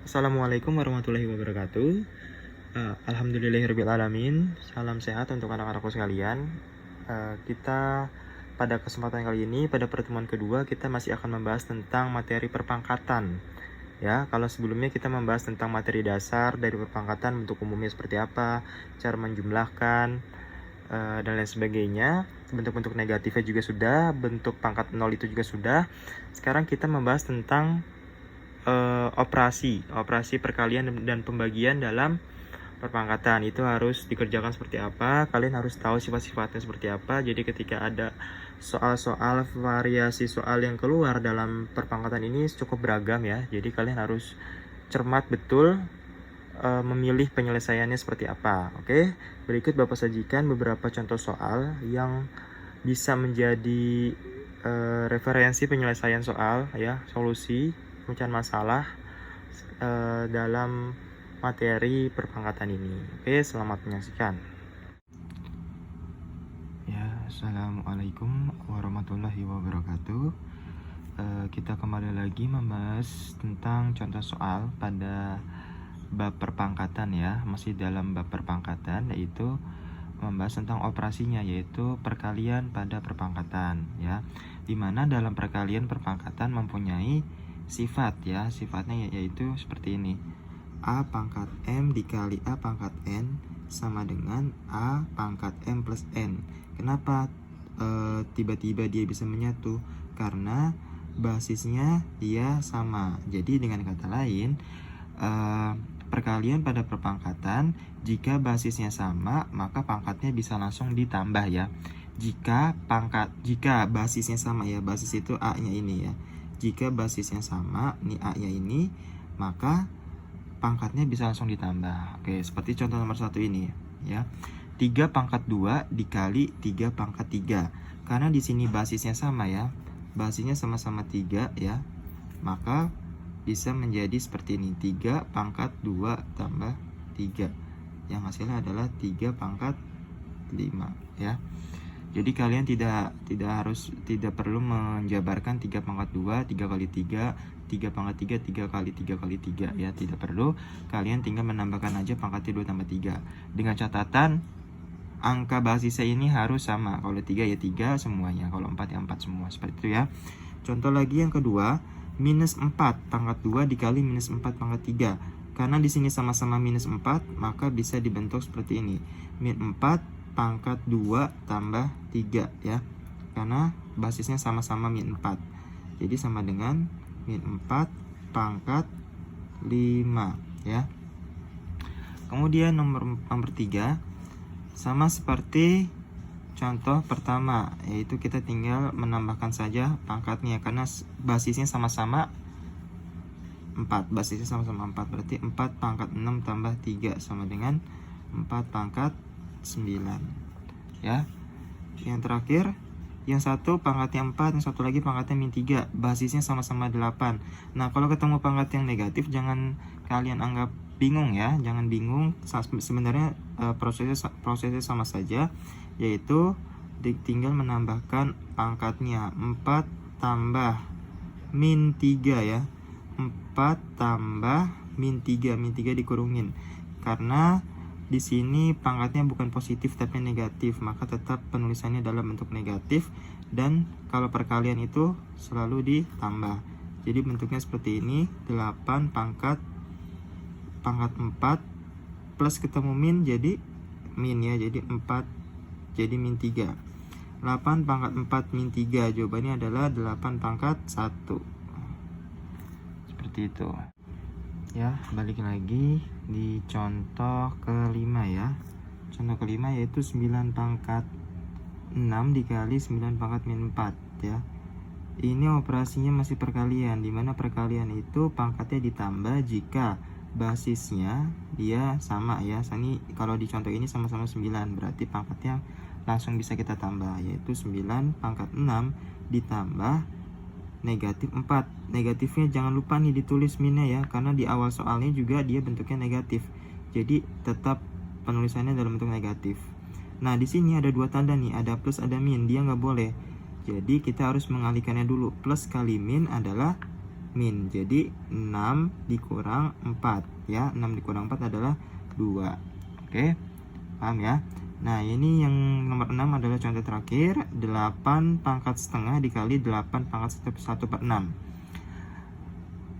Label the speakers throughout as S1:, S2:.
S1: Assalamualaikum warahmatullahi wabarakatuh. Alhamdulillahirrabbilalamin. Salam sehat untuk anak-anakku sekalian. Kita pada kesempatan kali ini, pada pertemuan kedua, kita masih akan membahas tentang materi perpangkatan. Ya, kalau sebelumnya kita membahas tentang materi dasar dari perpangkatan, bentuk umumnya seperti apa, cara menjumlahkan, dan lain sebagainya. Bentuk-bentuk negatifnya juga sudah, bentuk pangkat 0 itu juga sudah. Sekarang kita membahas tentang operasi perkalian dan pembagian dalam perpangkatan. Itu harus dikerjakan seperti apa, kalian harus tahu sifat-sifatnya seperti apa. Jadi ketika ada soal-soal variasi soal yang keluar dalam perpangkatan ini cukup beragam ya, jadi kalian harus cermat betul memilih penyelesaiannya seperti apa. Oke, berikut Bapak sajikan beberapa contoh soal yang bisa menjadi referensi penyelesaian soal ya, solusi pemecahan masalah dalam materi perpangkatan ini. Oke, selamat menyaksikan. Ya, assalamualaikum warahmatullahi wabarakatuh. Kita kembali lagi membahas tentang contoh soal pada bab perpangkatan ya, masih dalam bab perpangkatan, yaitu membahas tentang operasinya, yaitu perkalian pada perpangkatan ya, dimana dalam perkalian perpangkatan mempunyai sifat ya, sifatnya yaitu seperti ini: A pangkat M dikali A pangkat N sama dengan A pangkat M plus N. Kenapa tiba-tiba dia bisa menyatu? Karena basisnya dia sama. Jadi dengan kata lain, perkalian pada perpangkatan, jika basisnya sama maka pangkatnya bisa langsung ditambah ya. Jika basisnya sama ya, basis itu A-nya ini ya. Jika basisnya sama, nih A-nya ini, maka pangkatnya bisa langsung ditambah. Oke, seperti contoh nomor 1 ini ya. 3 pangkat 2 dikali 3 pangkat 3. Karena di sini basisnya sama ya. Basisnya sama-sama 3 ya. Maka bisa menjadi seperti ini: 3 pangkat 2 tambah 3. Yang hasilnya adalah 3 pangkat 5 ya. Jadi kalian tidak perlu menjabarkan 3 pangkat 2, 3 kali 3, 3 pangkat 3, 3 kali 3 kali 3 ya, tidak perlu. Kalian tinggal menambahkan aja pangkatnya 2 tambah 3. Dengan catatan angka basisnya ini harus sama. Kalau 3 ya 3 semuanya, kalau 4 ya 4 semua, seperti itu ya. Contoh lagi yang kedua, minus 4 pangkat 2 dikali minus 4 pangkat 3. Karena di sini sama-sama minus 4, maka bisa dibentuk seperti ini: min 4 pangkat 2 tambah 3 ya. Karena basisnya sama-sama min 4. Jadi sama dengan min 4 pangkat 5 ya. Kemudian nomor 3 sama seperti contoh pertama, yaitu kita tinggal menambahkan saja pangkatnya karena basisnya sama-sama 4. Basisnya sama-sama 4, berarti 4 pangkat 6 tambah 3 sama dengan 4 pangkat 9 ya. Yang terakhir, yang satu pangkatnya 4, yang satu lagi pangkatnya min 3, basisnya sama-sama 8. Nah, kalau ketemu pangkat yang negatif jangan kalian anggap bingung ya, jangan bingung. Sebenarnya prosesnya sama saja, yaitu tinggal menambahkan pangkatnya. 4 tambah min 3 ya. 4 tambah min 3, min 3 dikurungin. Karena di sini pangkatnya bukan positif tapi negatif, maka tetap penulisannya dalam bentuk negatif, dan kalau perkalian itu selalu ditambah. Jadi bentuknya seperti ini: 8 pangkat 4 plus ketemu min jadi min ya, jadi 4 jadi min 3. 8 pangkat 4 min 3, jawabannya adalah 8 pangkat 1. Seperti itu ya. Balik lagi di contoh kelima ya. Contoh kelima yaitu 9 pangkat 6 dikali 9 pangkat min 4 ya. Ini operasinya masih perkalian, dimana perkalian itu pangkatnya ditambah jika basisnya dia sama ya. Ini kalau di contoh ini sama-sama 9, berarti pangkatnya langsung bisa kita tambah, yaitu 9 pangkat 6 ditambah negatif 4. Negatifnya jangan lupa nih ditulis minnya ya, karena di awal soalnya juga dia bentuknya negatif. Jadi tetap penulisannya dalam bentuk negatif. Nah, di sini ada dua tanda nih, ada plus ada min, dia nggak boleh. Jadi kita harus mengalihkannya dulu. Plus kali min adalah min. Jadi 6 dikurang 4 ya. 6 dikurang 4 adalah 2. Oke, paham ya? Nah, ini yang nomor 6 adalah contoh terakhir. 8 pangkat setengah dikali 8 pangkat 1/6.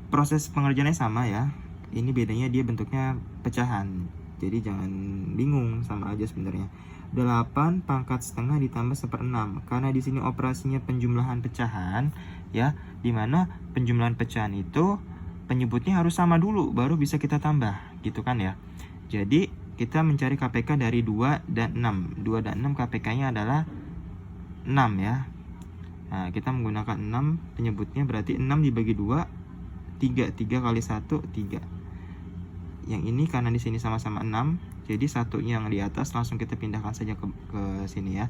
S1: Proses pengerjaannya sama ya. Ini bedanya dia bentuknya pecahan. Jadi jangan bingung, sama aja sebenarnya. 8 pangkat setengah ditambah 1/6. Karena di sini operasinya penjumlahan pecahan ya, dimana penjumlahan pecahan itu penyebutnya harus sama dulu baru bisa kita tambah, gitu kan ya. Jadi kita mencari KPK dari 2 dan 6. 2 dan 6 KPK-nya adalah 6 ya. Nah, kita menggunakan 6 penyebutnya, berarti 6 dibagi 2 3. 3 kali 1 3. Yang ini karena di sini sama-sama 6, jadi satunya yang di atas langsung kita pindahkan saja ke sini ya.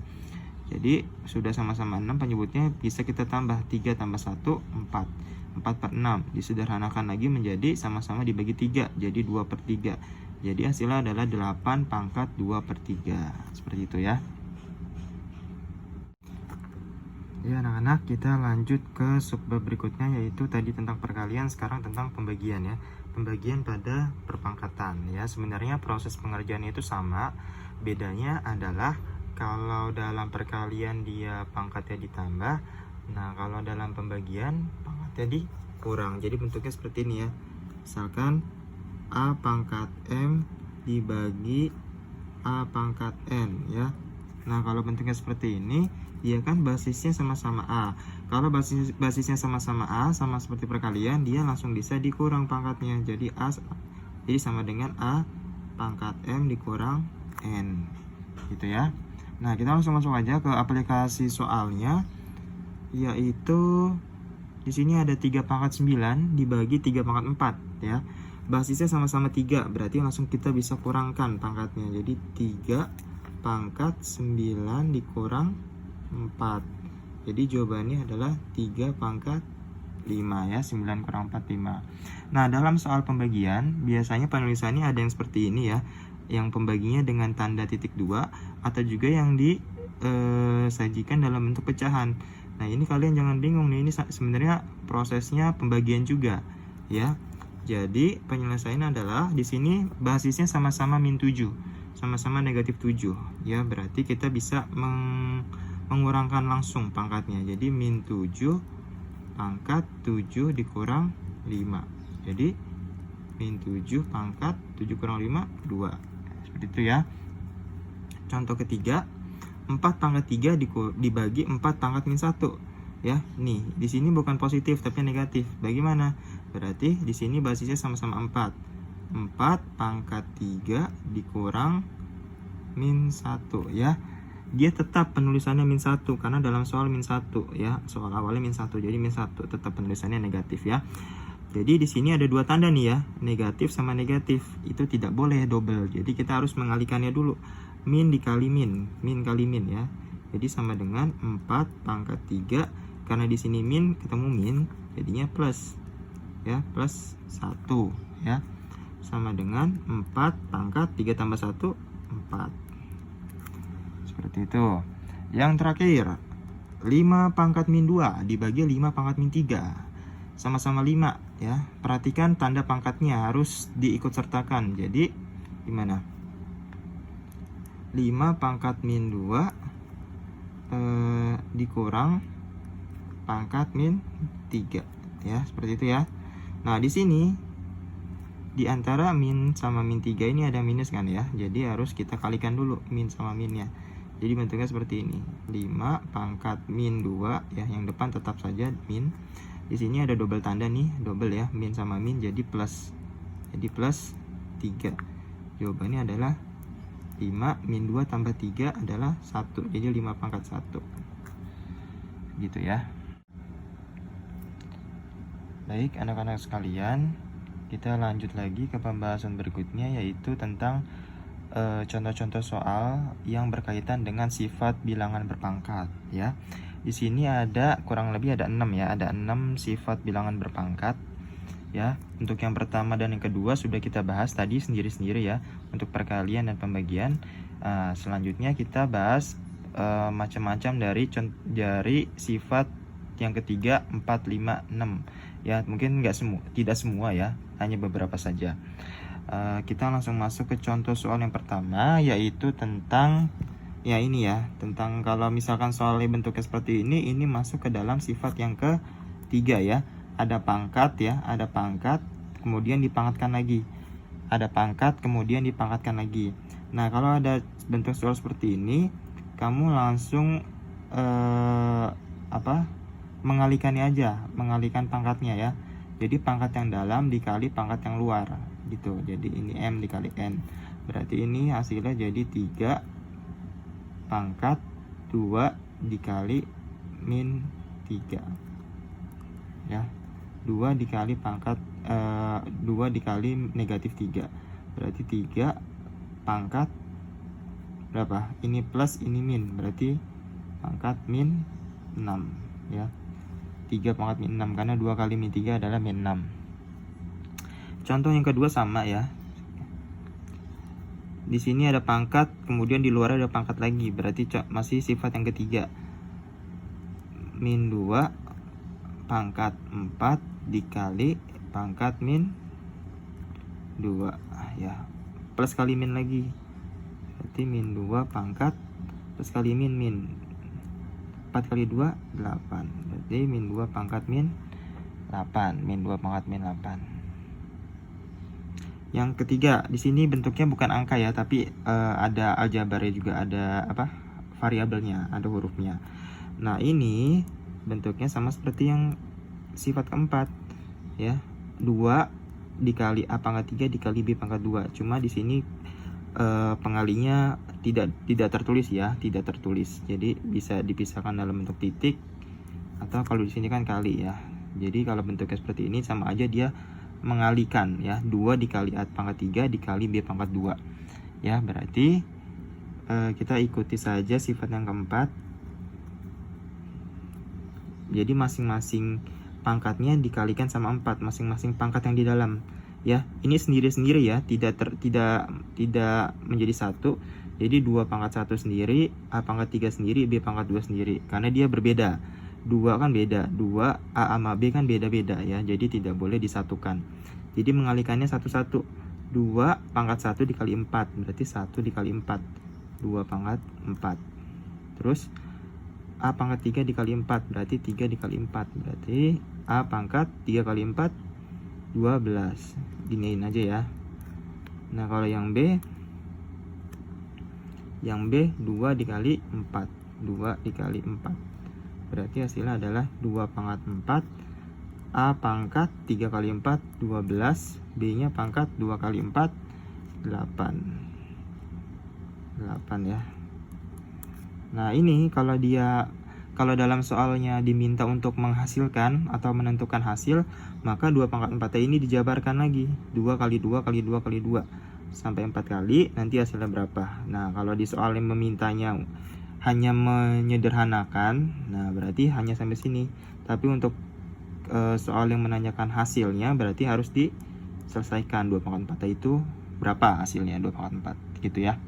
S1: Jadi sudah sama-sama 6 penyebutnya, bisa kita tambah 3 tambah 1 4. 4/6 disederhanakan lagi menjadi sama-sama dibagi 3, jadi 2/3. Jadi hasilnya adalah 8 pangkat 2/3. Seperti itu ya. Ya anak-anak, kita lanjut ke subbab berikutnya, yaitu tadi tentang perkalian, sekarang tentang pembagian ya. Pembagian pada perpangkatan ya. Sebenarnya proses pengerjaannya itu sama, bedanya adalah kalau dalam perkalian dia pangkatnya ditambah, nah kalau dalam pembagian pangkatnya dikurang. Jadi bentuknya seperti ini ya. Misalkan A pangkat M dibagi A pangkat N ya. Nah, kalau bentuknya seperti ini, ya kan basisnya sama-sama A. Kalau basisnya sama-sama A, sama seperti perkalian, dia langsung bisa dikurang pangkatnya. Jadi jadi sama dengan A pangkat M dikurang N. Gitu ya. Nah, kita langsung masuk aja ke aplikasi soalnya, yaitu di sini ada 3 pangkat 9 dibagi 3 pangkat 4 ya. Basisnya sama-sama 3, berarti langsung kita bisa kurangkan pangkatnya. Jadi 3 pangkat 9 dikurang 4. Jadi jawabannya adalah 3 pangkat 5 ya. 9 kurang 4 5. Nah, dalam soal pembagian biasanya penulisannya ada yang seperti ini ya, yang pembaginya dengan tanda titik 2, atau juga yang disajikan dalam bentuk pecahan. Nah, ini kalian jangan bingung nih, ini sebenarnya prosesnya pembagian juga ya. Jadi penyelesaian adalah di sini basisnya sama-sama min 7, sama-sama negatif 7 ya, berarti kita bisa mengurangkan langsung pangkatnya. Jadi min 7 pangkat 7 dikurang 5. Jadi min 7 pangkat 7 kurang 5 2. Seperti itu ya. Contoh ketiga, 4 pangkat 3 dibagi 4 pangkat min 1 ya. Nih, di sini bukan positif tapi negatif. Bagaimana? Berarti di sini basisnya sama-sama 4. 4 pangkat 3 dikurang min 1 ya. Dia tetap penulisannya min 1 karena dalam soal min 1 ya. Soal awalnya min 1, jadi min 1 tetap penulisannya negatif ya. Jadi di sini ada dua tanda nih ya, negatif sama negatif. Itu tidak boleh double. Jadi kita harus mengalihkannya dulu. Min dikali min, min kali min ya. Jadi sama dengan 4 pangkat 3, karena di sini min ketemu min, jadinya plus ya, plus 1 ya. Sama dengan 4 pangkat 3 tambah 1 4. Seperti itu. Yang terakhir, 5 pangkat min 2 dibagi 5 pangkat min 3. Sama-sama 5 ya. Perhatikan tanda pangkatnya harus diikut sertakan. Jadi gimana? 5 pangkat min 2 dikurang pangkat min 3 ya, seperti itu ya. Nah, di sini di antara min sama min 3 ini ada minus kan ya. Jadi harus kita kalikan dulu min sama minnya. Jadi bentuknya seperti ini. 5 pangkat min 2 ya, yang depan tetap saja min. Di sini ada double tanda nih, double ya, min sama min jadi plus. Jadi plus 3. Jawabannya adalah 5 min 2 tambah 3 adalah 1. Jadi 5 pangkat 1. Gitu ya. Baik anak-anak sekalian, kita lanjut lagi ke pembahasan berikutnya, yaitu tentang contoh-contoh soal yang berkaitan dengan sifat bilangan berpangkat ya. Di sini ada kurang lebih ada 6 ya, ada 6 sifat bilangan berpangkat ya. Untuk yang pertama dan yang kedua sudah kita bahas tadi sendiri-sendiri ya, untuk perkalian dan pembagian. Selanjutnya kita bahas macam-macam dari sifat yang ketiga 4, 5, 6 ya. Mungkin tidak semua ya, hanya beberapa saja. Kita langsung masuk ke contoh soal yang pertama, yaitu tentang ya ini ya, tentang kalau misalkan soalnya bentuknya seperti ini masuk ke dalam sifat yang ketiga ya. Ada pangkat ya, ada pangkat kemudian dipangkatkan lagi, ada pangkat kemudian dipangkatkan lagi. Nah, kalau ada bentuk soal seperti ini, kamu langsung mengalihkannya aja, mengalihkan pangkatnya ya. Jadi pangkat yang dalam dikali pangkat yang luar gitu. Jadi ini M dikali N, berarti ini hasilnya jadi 3 pangkat 2 dikali min 3 ya. 2 dikali pangkat 2 dikali negatif 3, berarti 3 pangkat berapa? Ini plus ini min, berarti pangkat min 6 ya. 3 pangkat min 6, karena 2 kali min 3 adalah min 6. Contoh yang kedua sama ya. Di sini ada pangkat, kemudian di luar ada pangkat lagi, berarti masih sifat yang ketiga. Min 2 pangkat 4 dikali pangkat min 2 ya. Plus kali min lagi, berarti min 2 pangkat plus kali min 4 kali 2 8, berarti min 2 pangkat min 8, min 2 pangkat min 8. Yang ketiga, di sini bentuknya bukan angka ya, tapi ada aljabarnya juga, ada variabelnya, ada hurufnya. Nah, ini bentuknya sama seperti yang sifat keempat ya. 2 dikali A pangkat 3 dikali B pangkat 2. Cuma di sini pengalinya tidak tertulis ya, tidak tertulis. Jadi bisa dipisahkan dalam bentuk titik, atau kalau di sini kan kali ya. Jadi kalau bentuknya seperti ini sama aja dia mengalihkan ya. 2 dikali A pangkat 3 dikali B pangkat 2 ya. Berarti kita ikuti saja sifat yang keempat. Jadi masing-masing pangkatnya dikalikan sama 4, masing-masing pangkat yang di dalam ya. Ini sendiri-sendiri ya, tidak menjadi satu. Jadi 2 pangkat 1 sendiri, A pangkat 3 sendiri, B pangkat 2 sendiri, karena dia berbeda. 2 kan beda, 2 A sama B kan beda-beda ya, jadi tidak boleh disatukan. Jadi mengalihkannya satu-satu. 2 pangkat 1 dikali 4, berarti 1 dikali 4, 2 pangkat 4. Terus A pangkat 3 dikali 4, berarti 3 dikali 4, berarti A pangkat 3 kali 4 12. Giniin aja ya. Nah, kalau yang B 2 dikali 4, 2 dikali 4, berarti hasilnya adalah 2 pangkat 4, A pangkat 3 kali 4 12, B nya pangkat 2 kali 4 8 ya. Nah, ini kalau dalam soalnya diminta untuk menghasilkan atau menentukan hasil, maka 2 pangkat 4 ini dijabarkan lagi, 2 kali 2 kali 2 kali 2 sampai 4 kali, nanti hasilnya berapa. Nah, kalau di soal yang memintanya hanya menyederhanakan, nah berarti hanya sampai sini. Tapi untuk soal yang menanyakan hasilnya, berarti harus diselesaikan 2 pangkat 4 itu berapa hasilnya, 2 pangkat 4 gitu ya.